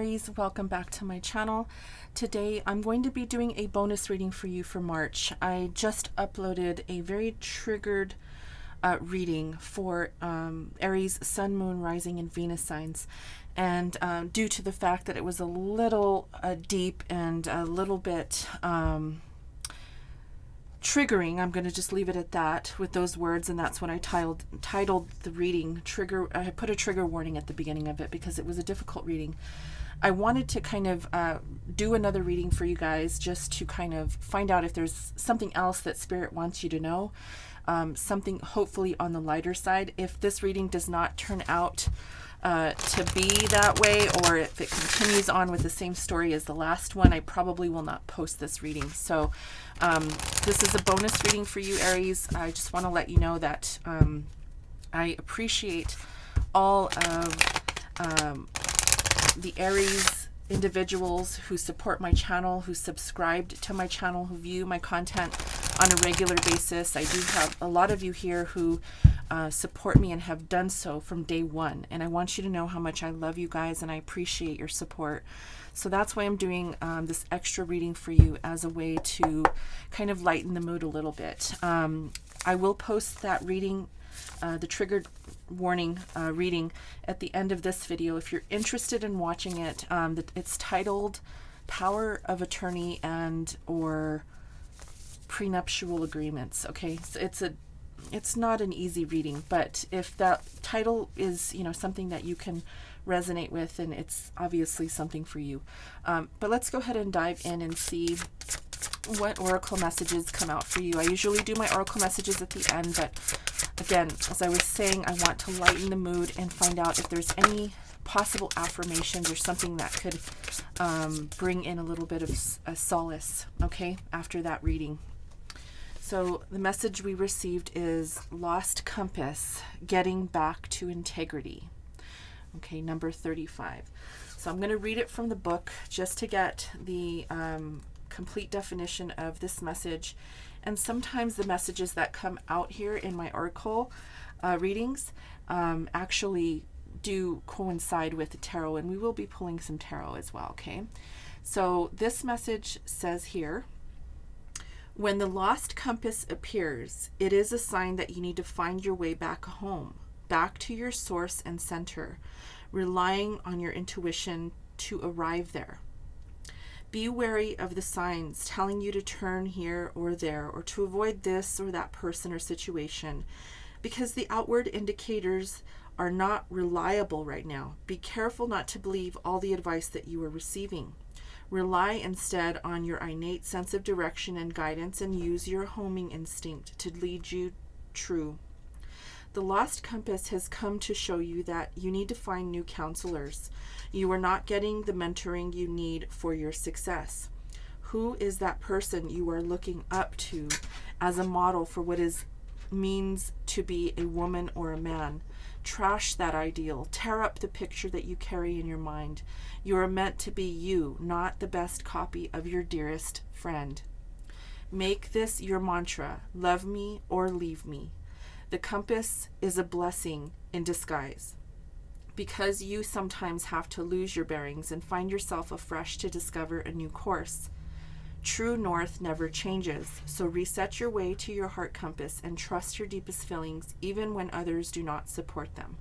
Aries, welcome back to my channel. Today I'm going to be doing a bonus reading for you for March. I just uploaded a very triggered reading for Aries, Sun, Moon, Rising, and Venus signs. And due to the fact that it was a little deep and a little bit triggering, I'm going to just leave it at that with those words, and that's what I titled the reading. I put a trigger warning at the beginning of it because it was a difficult reading. I wanted to kind of do another reading for you guys just to kind of find out if there's something else that Spirit wants you to know, something hopefully on the lighter side. If this reading does not turn out to be that way, or if it continues on with the same story as the last one, I probably will not post this reading. So this is a bonus reading for you, Aries. I just want to let you know that I appreciate all of the Aries individuals who support my channel, who subscribed to my channel, who view my content on a regular basis. I do have a lot of you here who support me and have done so from day one, and I want you to know how much I love you guys and I appreciate your support. So that's why I'm doing this extra reading for you as a way to kind of lighten the mood a little bit. I will post that reading, the triggered warning reading, at the end of this video. If you're interested in watching it, it's titled Power of Attorney and or Prenuptial Agreements. Okay, so it's not an easy reading, but if that title is, you know, something that you can resonate with, and it's obviously something for you. But let's go ahead and dive in and see what oracle messages come out for you. I usually do my oracle messages at the end, but again, as I was saying, I want to lighten the mood and find out if there's any possible affirmations or something that could bring in a little bit of a solace, okay, after that reading. So the message we received is Lost Compass, Getting Back to Integrity. Okay, number 35. So I'm going to read it from the book just to get the complete definition of this message. And sometimes the messages that come out here in my oracle readings actually do coincide with the tarot, and we will be pulling some tarot as well, okay? So this message says here, when the lost compass appears, it is a sign that you need to find your way back home, back to your source and center, relying on your intuition to arrive there. Be wary of the signs telling you to turn here or there, or to avoid this or that person or situation, because the outward indicators are not reliable right now. Be careful not to believe all the advice that you are receiving. Rely instead on your innate sense of direction and guidance, and use your homing instinct to lead you true. The lost compass has come to show you that you need to find new counselors. You are not getting the mentoring you need for your success. Who is that person you are looking up to as a model for what means to be a woman or a man? Trash that ideal. Tear up the picture that you carry in your mind. You are meant to be you, not the best copy of your dearest friend. Make this your mantra: love me or leave me. The compass is a blessing in disguise, because you sometimes have to lose your bearings and find yourself afresh to discover a new course. True north never changes, so reset your way to your heart compass and trust your deepest feelings even when others do not support them.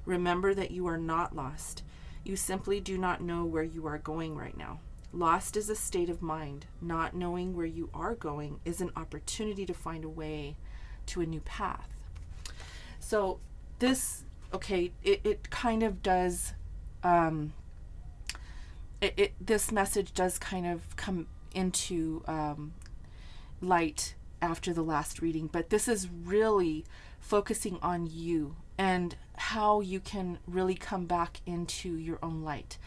Remember that you are not lost. You simply do not know where you are going right now. Lost is a state of mind. Not knowing where you are going is an opportunity to find a way to a new path. So this, okay, it kind of does, this message does kind of come into light after the last reading, but this is really focusing on you and how you can really come back into your own light.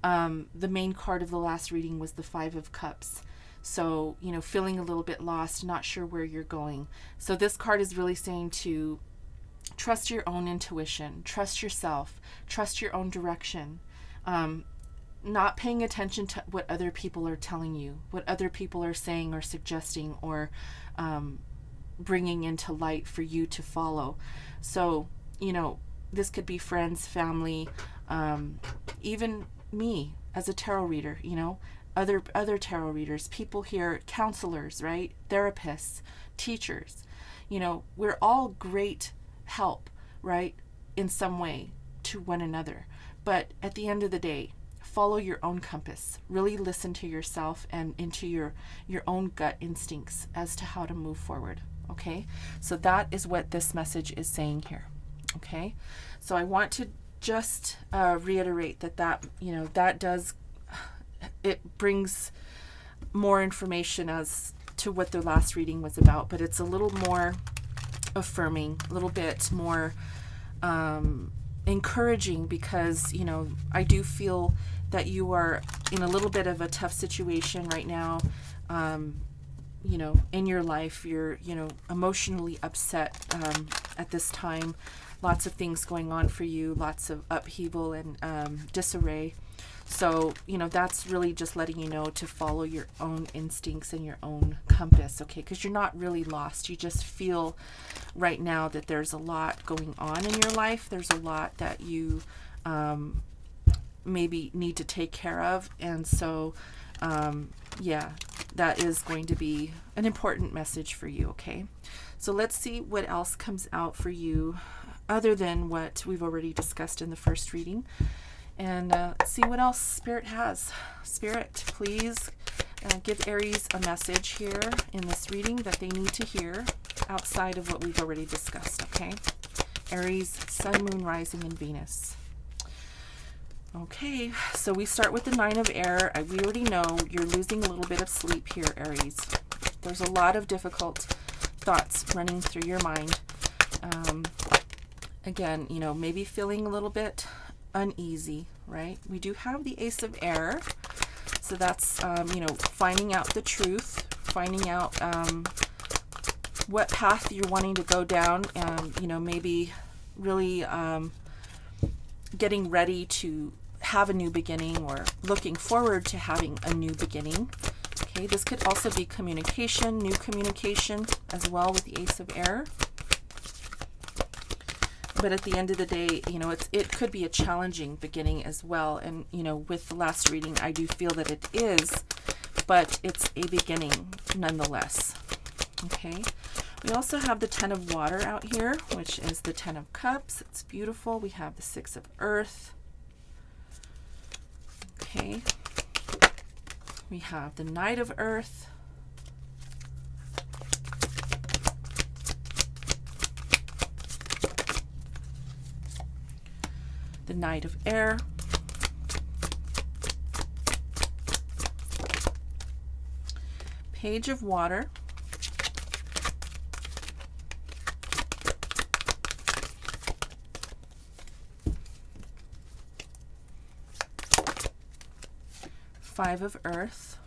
The main card of the last reading was the Five of Cups. So, you know, feeling a little bit lost, not sure where you're going. So this card is really saying to trust your own intuition, trust yourself, trust your own direction. Not paying attention to what other people are telling you, what other people are saying or suggesting or bringing into light for you to follow. So, you know, this could be friends, family, even me, as a tarot reader, you know, other tarot readers, people here, counselors, right? Therapists, teachers. You know, we're all great help, right? In some way to one another. But at the end of the day, follow your own compass. Really listen to yourself and into your own gut instincts as to how to move forward. Okay? So that is what this message is saying here. Okay? So I want to just reiterate that you know, that does, it brings more information as to what the last reading was about, but it's a little more affirming, a little bit more encouraging, because, you know, I do feel that you are in a little bit of a tough situation right now. You know, in your life, you're, you know, emotionally upset at this time. Lots of things going on for you, lots of upheaval and disarray. So, you know, that's really just letting you know to follow your own instincts and your own compass, okay? Because you're not really lost. You just feel right now that there's a lot going on in your life. There's a lot that you maybe need to take care of. And so, yeah, that is going to be an important message for you, okay? So let's see what else comes out for you other than what we've already discussed in the first reading. And see what else Spirit has. Spirit, please give Aries a message here in this reading that they need to hear outside of what we've already discussed, okay? Aries, Sun, Moon, Rising, and Venus. Okay, so we start with the Nine of Air. We already know you're losing a little bit of sleep here, Aries. There's a lot of difficult thoughts running through your mind. Again, you know, maybe feeling a little bit uneasy, right? We do have the Ace of Air, so that's you know, finding out the truth, finding out what path you're wanting to go down, and you know, maybe really getting ready to have a new beginning, or looking forward to having a new beginning. Okay, this could also be communication, new communication as well with the Ace of Air. But at the end of the day, you know, it could be a challenging beginning as well. And, you know, with the last reading, I do feel that it is, but it's a beginning nonetheless. Okay. We also have the Ten of Water out here, which is the Ten of Cups. It's beautiful. We have the Six of Earth. Okay. We have the Knight of Earth. The Knight of Air. Page of Water. Five of Earth.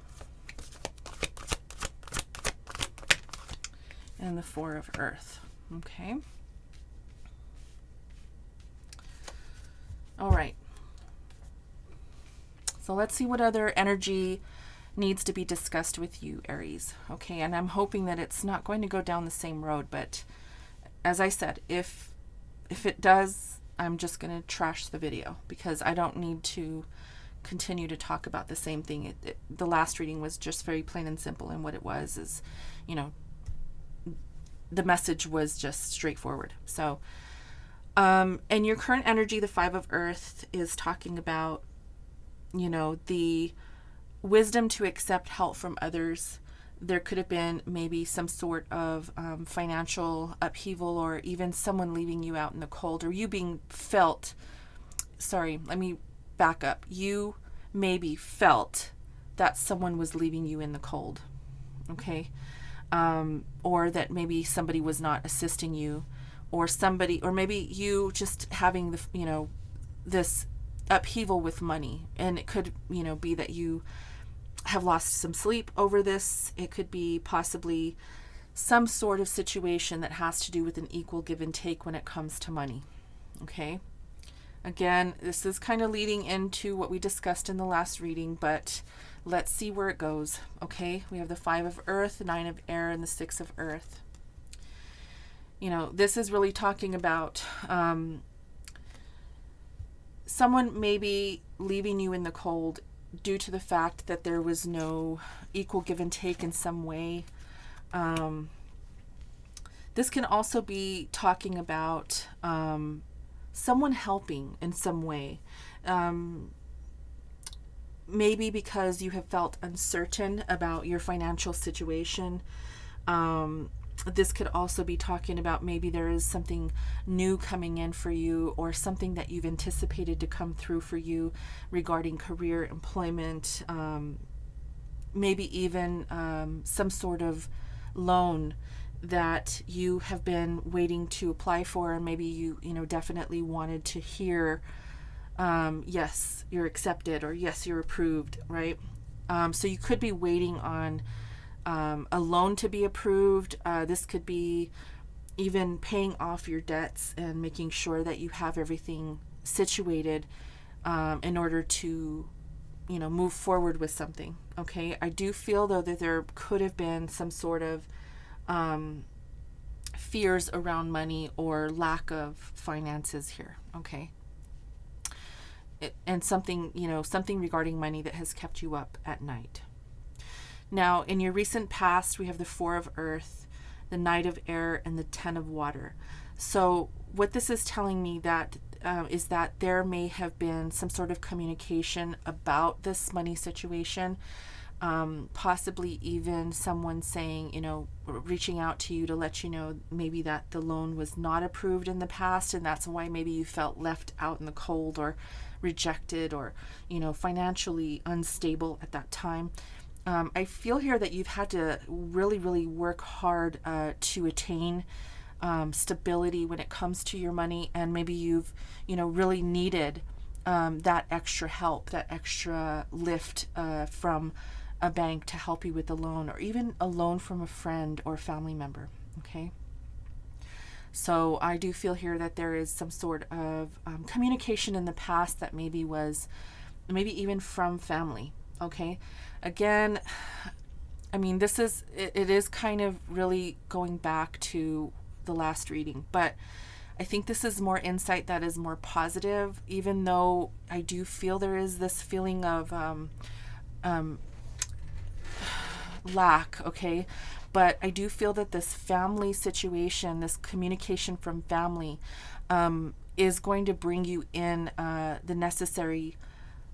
And the Four of Earth. Okay. All right. So let's see what other energy needs to be discussed with you, Aries. Okay, and I'm hoping that it's not going to go down the same road, but as I said, if it does, I'm just going to trash the video, because I don't need to continue to talk about the same thing. The last reading was just very plain and simple, and what it was is, you know, the message was just straightforward. So and your current energy, the Five of Earth, is talking about, you know, the wisdom to accept help from others. There could have been maybe some sort of financial upheaval, or even someone leaving you out in the cold, or you being felt, sorry, let me back up. You maybe felt that someone was leaving you in the cold, okay? Or that maybe somebody was not assisting you, or somebody, or maybe you just having the, you know, this upheaval with money. And it could, you know, be that you have lost some sleep over this. It could be possibly some sort of situation that has to do with an equal give and take when it comes to money. Okay. Again, this is kind of leading into what we discussed in the last reading, but let's see where it goes. Okay. We have the Five of Earth, the Nine of Air, and the Six of Earth. You know, this is really talking about someone maybe leaving you in the cold due to the fact that there was no equal give and take in some way. This can also be talking about someone helping in some way. Maybe because you have felt uncertain about your financial situation. This could also be talking about maybe there is something new coming in for you, or something that you've anticipated to come through for you regarding career, employment, maybe even some sort of loan that you have been waiting to apply for, and maybe you definitely wanted to hear yes, you're accepted, or yes, you're approved, right? So you could be waiting on a loan to be approved. This could be even paying off your debts and making sure that you have everything situated in order to, move forward with something. Okay. I do feel though that there could have been some sort of fears around money or lack of finances here. Okay. And something, something regarding money that has kept you up at night. Now, in your recent past, we have the Four of Earth, the Knight of Air, and the Ten of Water. So what this is telling me that is that there may have been some sort of communication about this money situation. Possibly even someone saying, reaching out to you to let you know maybe that the loan was not approved in the past, and that's why maybe you felt left out in the cold or rejected, or, financially unstable at that time. I feel here that you've had to really, really work hard to attain stability when it comes to your money, and maybe you've, really needed that extra help, that extra lift from a bank to help you with a loan, or even a loan from a friend or family member. Okay. So I do feel here that there is some sort of communication in the past that maybe was, maybe even from family. Okay. Again, I mean, it is kind of really going back to the last reading, but I think this is more insight that is more positive, even though I do feel there is this feeling of lack. Okay. But I do feel that this family situation, this communication from family, is going to bring you in the necessary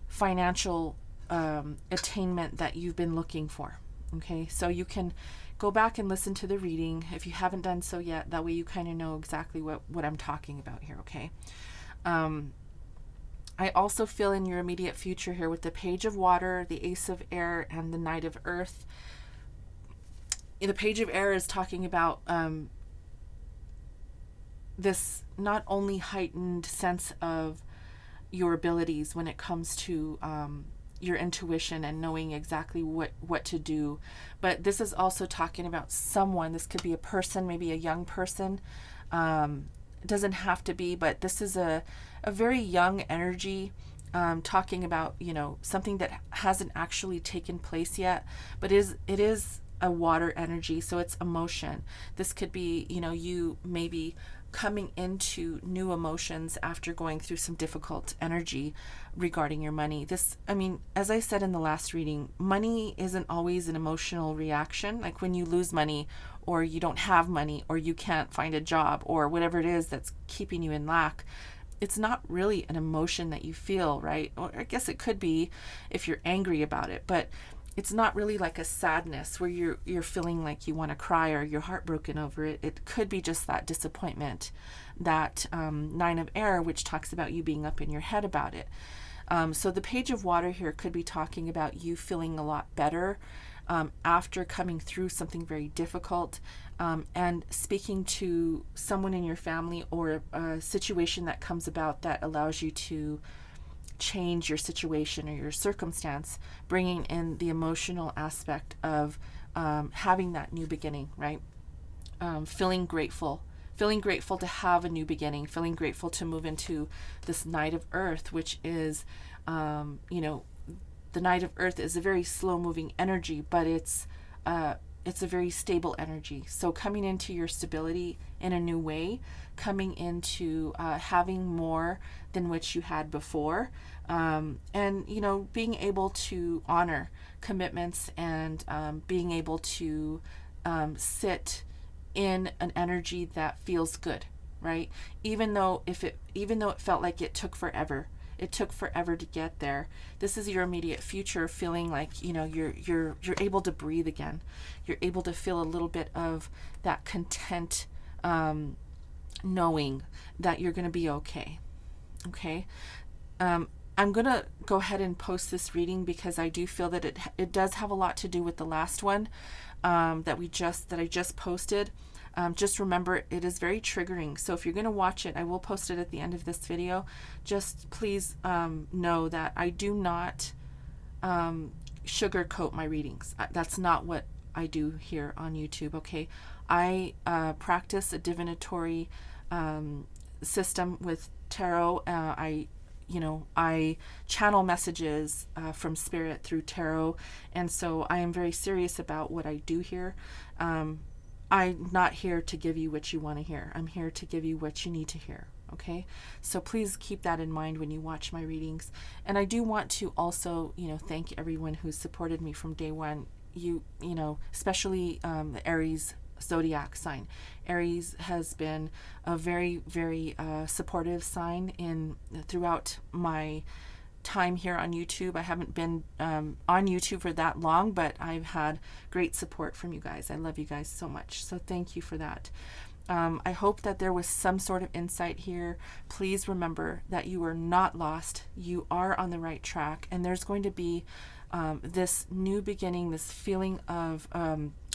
financial attainment that you've been looking for. Okay, so you can go back and listen to the reading if you haven't done so yet. That way you kind of know exactly what I'm talking about here. Okay. I also feel in your immediate future here with the Page of Water, the Ace of Air, and the Knight of Earth. The Page of Air is talking about this not only heightened sense of your abilities when it comes to your intuition and knowing exactly what to do, but this is also talking about someone. This could be a person, maybe a young person. It doesn't have to be, but this is a very young energy, talking about, something that hasn't actually taken place yet, but it is a water energy, so it's emotion. This could be, you maybe coming into new emotions after going through some difficult energy regarding your money. This, I mean, as I said in the last reading, money isn't always an emotional reaction. Like when you lose money, or you don't have money, or you can't find a job, or whatever it is that's keeping you in lack, it's not really an emotion that you feel, right? Or I guess it could be if you're angry about it, but it's not really like a sadness where you're feeling like you want to cry or you're heartbroken over it. It could be just that disappointment, that Nine of Air, which talks about you being up in your head about it. So the Page of Water here could be talking about you feeling a lot better after coming through something very difficult, and speaking to someone in your family, or a situation that comes about that allows you to change your situation or your circumstance, bringing in the emotional aspect of having that new beginning, right? Feeling grateful to have a new beginning, feeling grateful to move into this Knight of Earth, which is, the Knight of Earth is a very slow moving energy, but it's it's a very stable energy. So coming into your stability in a new way, coming into having more than what you had before, and being able to honor commitments, and being able to sit in an energy that feels good, right? Even though it felt like it took forever. It took forever to get there. This is your immediate future, feeling like you're able to breathe again. You're able to feel a little bit of that content, knowing that you're going to be okay. Okay. I'm going to go ahead and post this reading because I do feel that it does have a lot to do with the last one that I just posted. Just remember, it is very triggering. So if you're going to watch it, I will post it at the end of this video. Just please know that I do not sugarcoat my readings. That's not what I do here on YouTube, okay? I practice a divinatory system with tarot. I channel messages from spirit through tarot, and so I am very serious about what I do here. I'm not here to give you what you want to hear. I'm here to give you what you need to hear. Okay, so please keep that in mind when you watch my readings. And I do want to also, thank everyone who's supported me from day one. Especially the Aries zodiac sign. Aries has been a very, very supportive sign throughout my time here on YouTube. I haven't been on YouTube for that long, but I've had great support from you guys. I love you guys so much. So thank you for that. I hope that there was some sort of insight here. Please remember that you are not lost. You are on the right track, and there's going to be this new beginning, this feeling of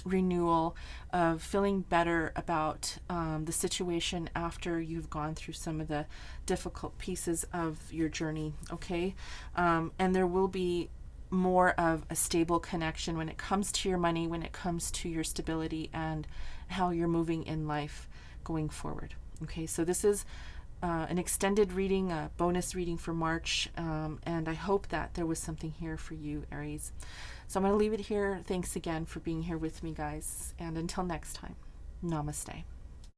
renewal, of feeling better about the situation after you've gone through some of the difficult pieces of your journey, okay? And there will be more of a stable connection when it comes to your money, when it comes to your stability and how you're moving in life going forward. Okay, so this is an extended reading, a bonus reading for March, and I hope that there was something here for you, Aries. So I'm going to leave it here. Thanks again for being here with me, guys, and until next time, namaste.